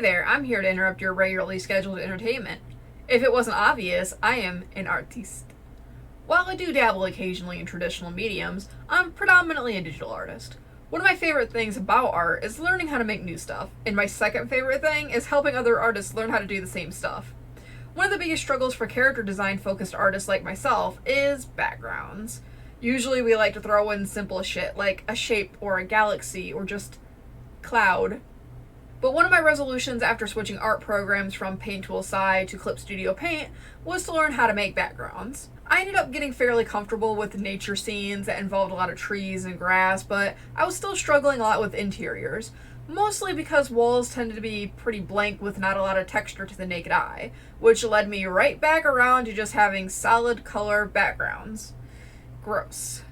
there, I'm here to interrupt your regularly scheduled entertainment. If it wasn't obvious, I am an artiste. While I do dabble occasionally in traditional mediums, I'm predominantly a digital artist. One of my favorite things about art is learning how to make new stuff, and my second favorite thing is helping other artists learn how to do the same stuff. One of the biggest struggles for character design focused artists like myself is backgrounds. Usually we like to throw in simple shit like a shape or a galaxy or just cloud. But one of my resolutions after switching art programs from Paint Tool Sci to Clip Studio Paint was to learn how to make backgrounds. I ended up getting fairly comfortable with nature scenes that involved a lot of trees and grass, but I was still struggling a lot with interiors, mostly because walls tended to be pretty blank with not a lot of texture to the naked eye, which led me right back around to just having solid color backgrounds. Gross.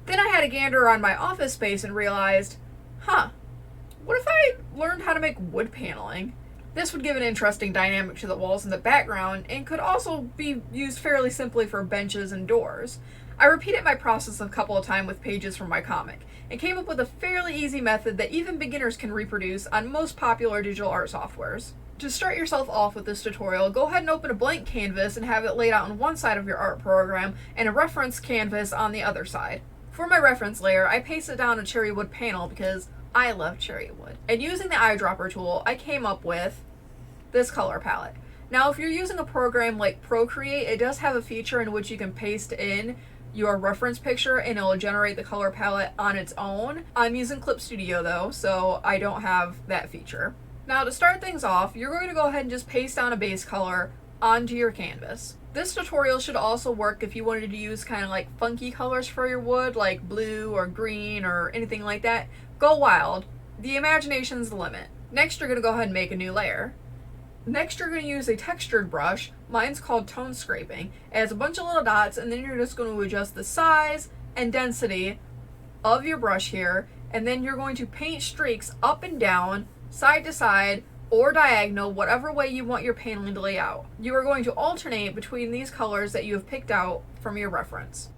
Then I had a gander on my office space and realized, what if I learned how to make wood paneling? This would give an interesting dynamic to the walls in the background and could also be used fairly simply for benches and doors. I repeated my process a couple of times with pages from my comic and came up with a fairly easy method that even beginners can reproduce on most popular digital art softwares. To start yourself off with this tutorial, go ahead and open a blank canvas and have it laid out on one side of your art program and a reference canvas on the other side. For my reference layer, I pasted down a cherry wood panel because I love cherry wood. And using the eyedropper tool, I came up with this color palette. Now, if you're using a program like Procreate, it does have a feature in which you can paste in your reference picture and it'll generate the color palette on its own. I'm using Clip Studio though, so I don't have that feature. Now, to start things off, you're going to go ahead and just paste down a base color onto your canvas. This tutorial should also work if you wanted to use kind of like funky colors for your wood, like blue or green or anything like that. Go wild. The imagination's the limit. Next, you're going to go ahead and make a new layer. Next, you're going to use a textured brush. Mine's called Tone Scraping. It has a bunch of little dots, and then you're just going to adjust the size and density of your brush here, and then you're going to paint streaks up and down, side to side, or diagonal, whatever way you want your paneling to lay out. You are going to alternate between these colors that you have picked out from your reference.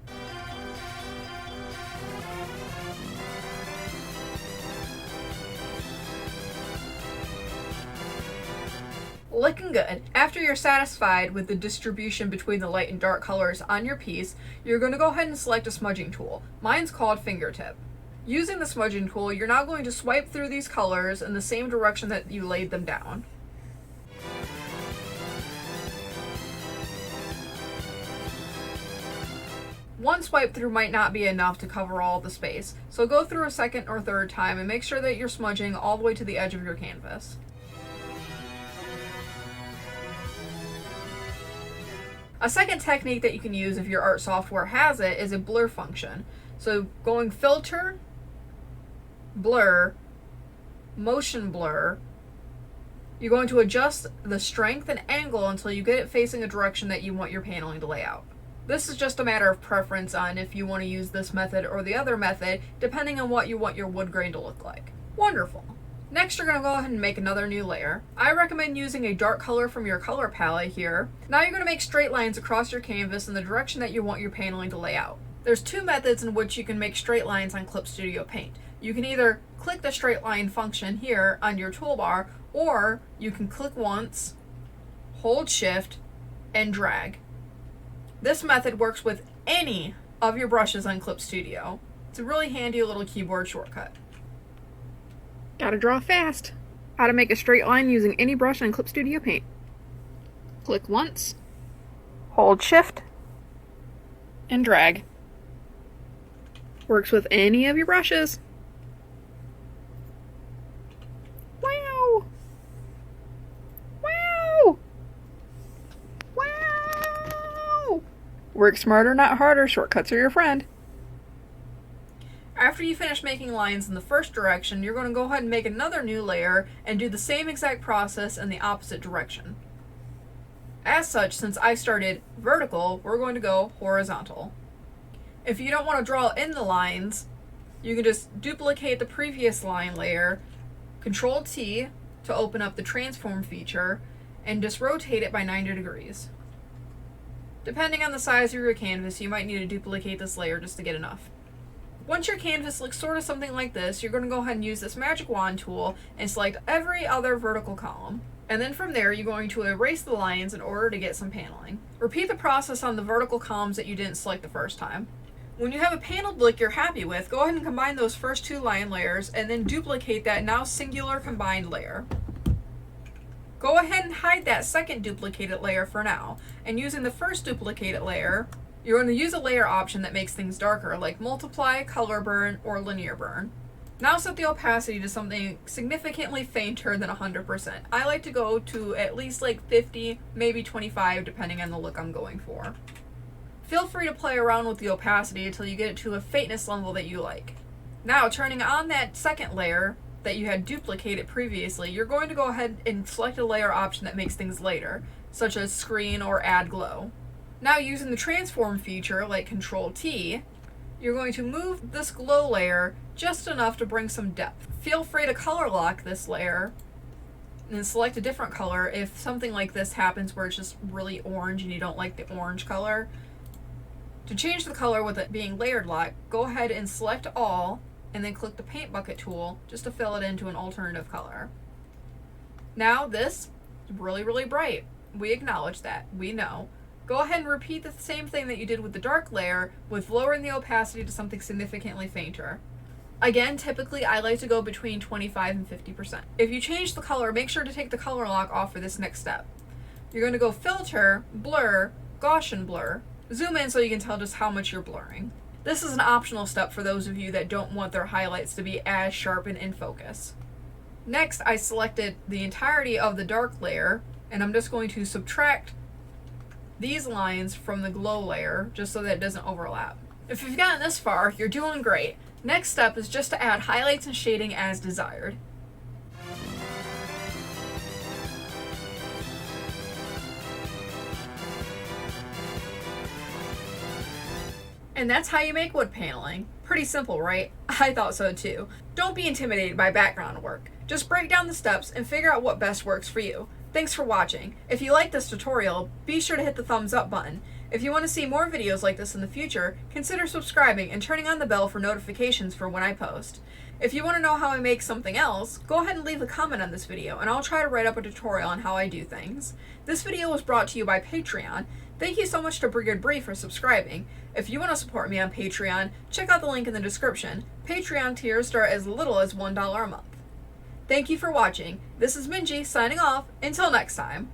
Looking good. After you're satisfied with the distribution between the light and dark colors on your piece, you're going to go ahead and select a smudging tool. Mine's called Fingertip. Using the smudging tool, you're now going to swipe through these colors in the same direction that you laid them down. One swipe through might not be enough to cover all the space, so go through a second or third time and make sure that you're smudging all the way to the edge of your canvas. A second technique that you can use if your art software has it is a blur function. So going filter, blur, motion blur, you're going to adjust the strength and angle until you get it facing a direction that you want your paneling to lay out. This is just a matter of preference on if you want to use this method or the other method, depending on what you want your wood grain to look like. Wonderful. Next, you're going to go ahead and make another new layer. I recommend using a dark color from your color palette here. Now you're going to make straight lines across your canvas in the direction that you want your paneling to lay out. There's two methods in which you can make straight lines on Clip Studio Paint. You can either click the straight line function here on your toolbar, or you can click once, hold shift, and drag. This method works with any of your brushes on Clip Studio. It's a really handy little keyboard shortcut. Gotta draw fast. How to make a straight line using any brush on Clip Studio Paint. Click once, hold shift, and drag. Works with any of your brushes. Wow! Wow! Wow! Work smarter, not harder. Shortcuts are your friend. After you finish making lines in the first direction, you're going to go ahead and make another new layer and do the same exact process in the opposite direction. As such, since I started vertical, we're going to go horizontal. If you don't want to draw in the lines, you can just duplicate the previous line layer, Control T to open up the transform feature, and just rotate it by 90 degrees. Depending on the size of your canvas, you might need to duplicate this layer just to get enough. Once your canvas looks sort of something like this, you're going to go ahead and use this magic wand tool and select every other vertical column. And then from there, you're going to erase the lines in order to get some paneling. Repeat the process on the vertical columns that you didn't select the first time. When you have a paneled look you're happy with, go ahead and combine those first 2 line layers and then duplicate that now singular combined layer. Go ahead and hide that second duplicated layer for now, and using the first duplicated layer, you're going to use a layer option that makes things darker, like multiply, color burn, or linear burn. Now set the opacity to something significantly fainter than 100%. I like to go to at least like 50, maybe 25, depending on the look I'm going for. Feel free to play around with the opacity until you get it to a faintness level that you like. Now, turning on that second layer that you had duplicated previously, you're going to go ahead and select a layer option that makes things lighter, such as screen or add glow. Now, using the transform feature like Control T, you're going to move this glow layer just enough to bring some depth. Feel free to color lock this layer and then select a different color if something like this happens where it's just really orange and you don't like the orange color. To change the color with it being layered lock, go ahead and select all and then click the paint bucket tool just to fill it into an alternative color. Now this is really bright. We acknowledge that. We know. Go ahead and repeat the same thing that you did with the dark layer with lowering the opacity to something significantly fainter. Again, typically I like to go between 25 and 50%. If you change the color, make sure to take the color lock off for this next step. You're going to go Filter, Blur, Gaussian Blur. Zoom in so you can tell just how much you're blurring. This is an optional step for those of you that don't want their highlights to be as sharp and in focus. Next, I selected the entirety of the dark layer, and I'm just going to subtract these lines from the glow layer just so that it doesn't overlap. If you've gotten this far, you're doing great. Next step is just to add highlights and shading as desired. And that's how you make wood paneling. Pretty simple, right? I thought so too. Don't be intimidated by background work. Just break down the steps and figure out what best works for you. Thanks for watching. If you like this tutorial, be sure to hit the thumbs up button. If you want to see more videos like this in the future, consider subscribing and turning on the bell for notifications for when I post. If you want to know how I make something else, go ahead and leave a comment on this video and I'll try to write up a tutorial on how I do things. This video was brought to you by Patreon. Thank you so much to Brigid Bree for subscribing. If you want to support me on Patreon, check out the link in the description. Patreon tiers start as little as $1 a month. Thank you for watching. This is Minji signing off. Until next time.